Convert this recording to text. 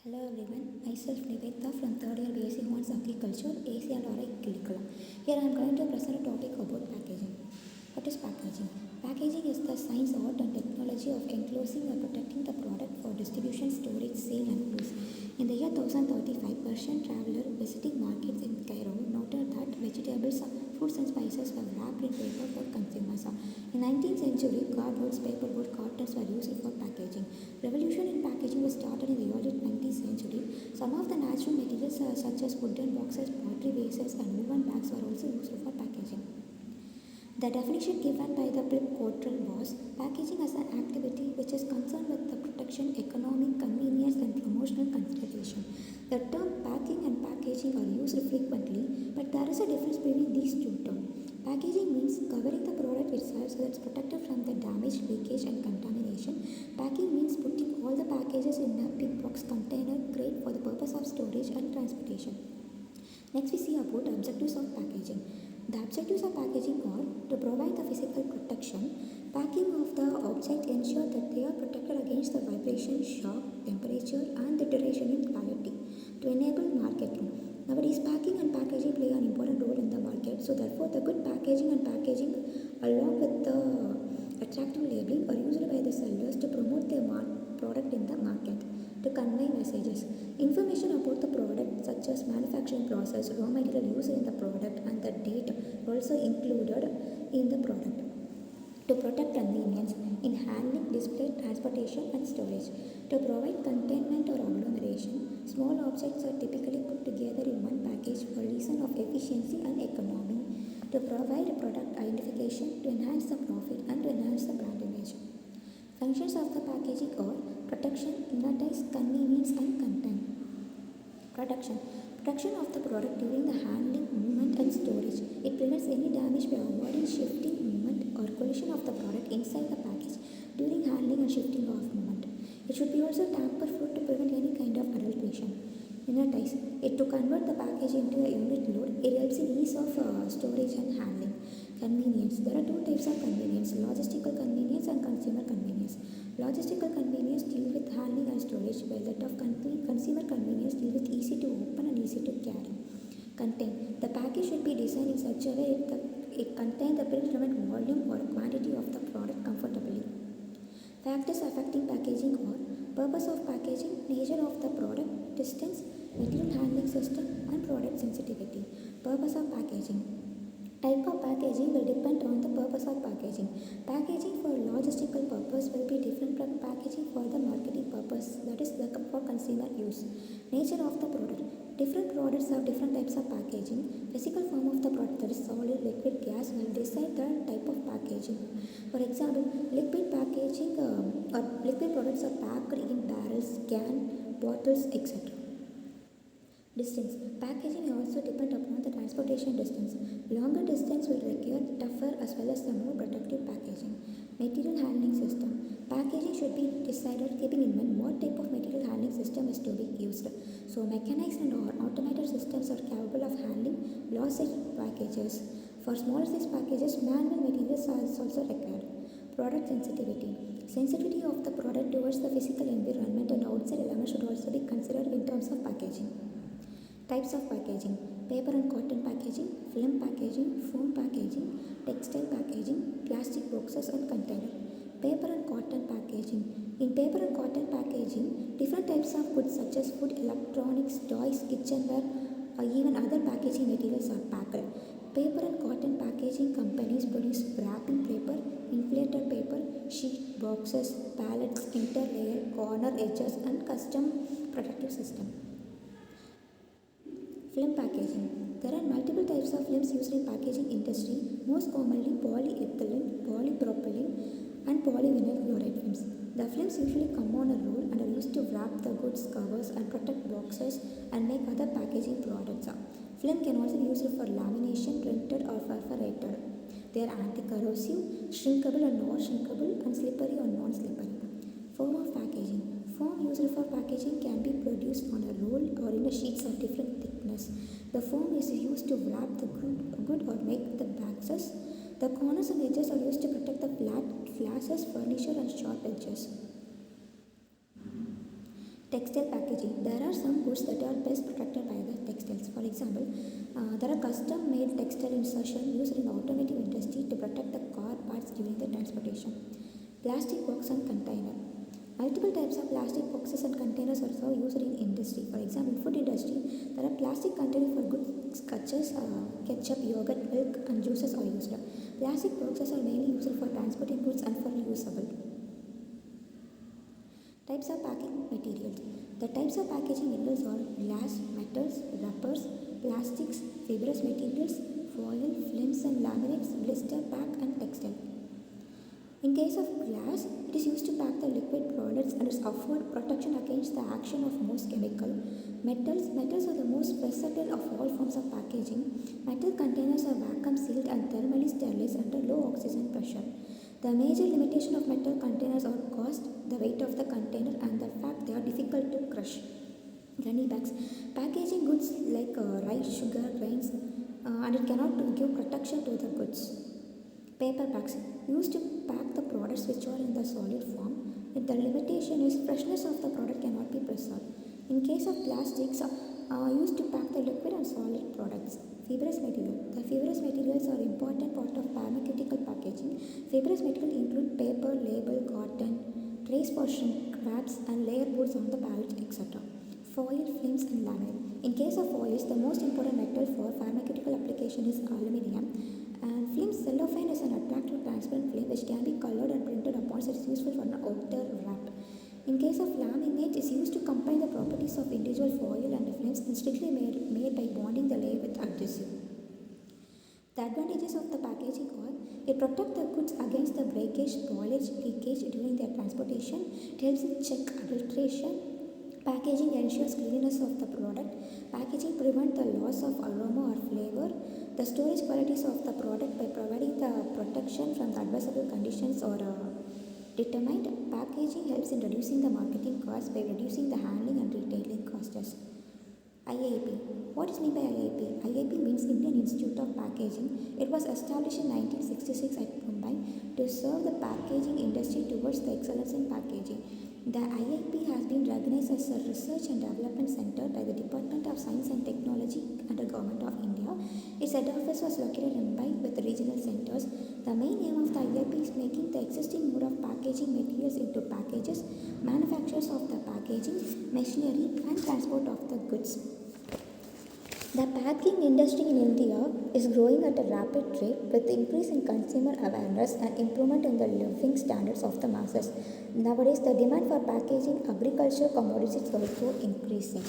Hello everyone, myself Nivedita from 3rd year BSc Humans Agriculture, AC and RI curriculum. Here I am going to present a topic about packaging. What is packaging? Packaging is the science, art and technology of enclosing or protecting the product for distribution, storage, sale and use. In the year 1035, Persian traveler visiting markets in Cairo noted that vegetables, fruits and spices were wrapped in paper for consumers. In 19th century, cardboards, paperboard, cartons were used for packaging. Revolution in packaging was started in the early 20th century. Some of the natural materials such as wooden boxes, pottery vases and woven bags were also used for packaging. The definition given by the Philip Cottrell was packaging as an activity which is concerned with the protection, economic convenience and promotional consideration. The term packing and packaging are used frequently, but there is a difference between these two terms. Packaging means covering the product itself so that it's protected from the damage, leakage and contamination. Packing means putting all the packages in a big box container crate for the purpose of storage and transportation. Next we see about objectives of packaging. The objectives of packaging are to provide the physical protection. Packing of the object ensure that they are protected against the vibration, shock, temperature and deterioration in quality. To enable marketing. Nowadays packing and packaging play an important role in the market. So therefore the good packaging and packaging along with the attractive labeling are used by the sellers to promote their product in the market. To convey messages. Information about the product such as manufacturing process, raw material used in the product and the date also included in the product. To protect convenience in handling, display, transportation and storage. To provide containment or agglomeration, small objects are typically put together in one package for reason of efficiency and economy. To provide product identification, to enhance the profit and to enhance the brand image. Functions of the packaging are protection, inertize, convenience and content. Protection. Protection of the product during the handling, movement and storage. It prevents any damage by avoiding shifting, movement or collision of the product inside the package during handling and shifting of movement. It should be also tamper-proof to prevent any kind of adulteration. Inertize. It to convert the package into a unit load. It helps in ease of storage and handling. Convenience. There are two types of convenience, logistical convenience and consumer convenience. Logistical convenience deal with handling and storage, while that of consumer convenience deal with easy to open and easy to carry. Contain. The package should be designed in such a way that it contains the predetermined volume or quantity of the product comfortably. Factors affecting packaging are purpose of packaging, nature of the product, distance, material handling system and product sensitivity. Purpose of packaging. Type of packaging will depend on the purpose of packaging. Packaging for logistical purpose will be different from packaging for the marketing purpose, that is for consumer use. Nature of the product. Different products have different types of packaging. Physical form of the product, that is solid, liquid, gas, will decide the type of packaging. For example, liquid packaging or liquid products are packed in barrels, can, bottles, etc. Distance. Packaging may also depend upon the transportation distance. Longer distance will require tougher as well as the more protective packaging. Material handling system. Packaging should be decided keeping in mind what type of material handling system is to be used. So mechanized and or automated systems are capable of handling large size packages. For smaller size packages, manual materials are also required. Product sensitivity. Sensitivity of the product towards the physical environment and outside elements should also be considered in terms of packaging. Types of packaging. Paper and cotton packaging, film packaging, foam packaging, textile packaging, plastic boxes and container. Paper and cotton packaging. In paper and cotton packaging, different types of goods such as food, electronics, toys, kitchenware or even other packaging materials are packed. Paper and cotton packaging companies produce wrapping paper, inflated paper, sheet, boxes, pallets, interlayer, corner edges and custom protective system. Film packaging. There are multiple types of films used in packaging industry, most commonly polyethylene, polypropylene and polyvinyl chloride films. The films usually come on a roll and are used to wrap the goods, covers and protect boxes and make other packaging products. Film can also be used for lamination, printed or perforated. They are anti-corrosive, shrinkable or non-shrinkable and slippery or non-slippery. Form of packaging. Foam used for packaging can be produced on a roll or in a sheets of different thickness. The foam is used to wrap the good or make the boxes. The corners and edges are used to protect the flat glasses, furniture and sharp edges. Textile packaging. There are some goods that are best protected by the textiles. For example, there are custom-made textile insertion used in the automotive industry to protect the car parts during the transportation. Plastic box and container. Multiple types of plastic boxes and containers are also used in industry. For example, in food industry, there are plastic containers for goods such as ketchup, yogurt, milk, and juices are used. Plastic boxes are mainly used for transporting goods and for reusable. Types of packing materials. The types of packaging materials are glass, metals, rubbers, plastics, fibrous materials, foil, films and laminates, blister pack and textile. In case of glass, it is used to pack the liquid products and is afford protection against the action of most chemical. Metals are the most versatile of all forms of packaging. Metal containers are vacuum sealed and thermally sterilized under low oxygen pressure. The major limitation of metal containers are cost, the weight of the container and the fact they are difficult to crush. Gunny bags. Packaging goods like rice, sugar, grains and it cannot give protection to the goods. Paper bags used to pack the products which are in the solid form. The limitation is freshness of the product cannot be preserved. In case of plastics, used to pack the liquid and solid products. Fibrous material. The fibrous materials are important part of pharmaceutical packaging. Fibrous material include paper, label, cotton, trays for shrink wraps and layer boards on the pallet, etc. Foil, films and laminate. In case of foils, the most important metal for pharmaceutical application is aluminium. And film cellophane is an attractive transparent film which can be colored and printed upon, so it is useful for an outer wrap. In case of laminate, it is used to combine the properties of individual foil and films and strictly made by bonding the layer with adhesive. The advantages of the packaging are it protects the goods against the breakage, spoilage, leakage during their transportation. It helps in check adulteration. Packaging ensures cleanliness of the product. Packaging prevents the loss of aroma or flavor. The storage qualities of the product by providing the protection from the advisable conditions or determined. Packaging helps in reducing the marketing costs by reducing the handling and retailing costs. IIP. What is meant by IIP? IIP means Indian Institute of Packaging. It was established in 1966 at Mumbai to serve the packaging industry towards the excellence in packaging. The IIP has been recognized as a research and development center by the Department of Science and Technology under Government of India. Its head office was located in Mumbai with regional centers. The main aim of the IIP is making the existing mode of packaging materials into packages, manufacturers of the packaging, machinery and transport of the goods. The packing industry in India is growing at a rapid rate with increase in consumer awareness and improvement in the living standards of the masses. Nowadays, the demand for packaging agricultural commodities is also increasing.